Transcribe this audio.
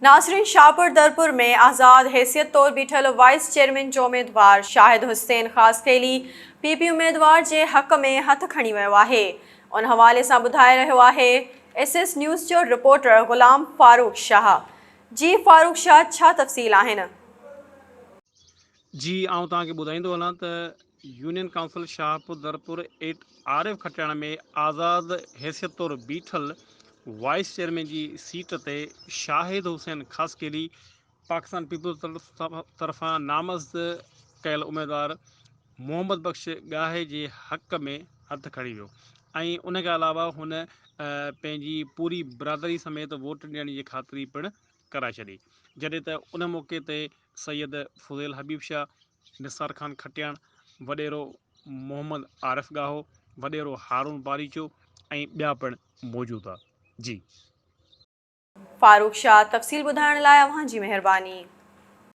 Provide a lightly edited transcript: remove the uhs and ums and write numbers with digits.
नासरीन, शाहपुर दरपुर में आज़ाद हैसियत तौर बीठल वाइस चेयरमैन जो उम्मीदवार शाहिद हुसैन ख़ासकैली पीपी उम्मीदवार के हक़ में हथ खणी वियो आहे। उन हवाले से बुधाए रहियो आहे SS न्यूज़ जो रिपोर्टर ग़ुलाम फ़ारूक शाह। जी फ़ारूक शाह, छा तफ़सील आहिनि? जी आउं तव्हांखे ॿुधाईंदो हलां त यूनियन काउंसिल शाहपुर दरपुर एट आरिफ खटियाण में आज़ाद हैसियत तौर बीठल वाइस चेयरमैन जी सीट ते शाहिद हुसैन ख़ासकैली पाकिस्तान पीपल्स तरफ़ां नामज़द कयल उम्मीदवार मोहम्मद बख्श गाहे जे हक़ में हथ खणी वियो ऐं उन खां अलावा हुन पंहिंजी पूरी बिरादरी समेत वोट ॾियण जी ख़ातिरी पिणु कराए छॾी, जॾहिं त उन मौक़े ते सैयद फुज़ैल हबीब शाह, निसार ख़ान खटियाण, वॾेरो मोहम्मद आरिफ गाहो, वॾेरो हारून बारीचो ऐं ॿिया पिणु मौजूदु हुआ। जी फ़ारूक शाह, तफ़सील ॿुधाइण लाइ अव्हां जी महिरबानी।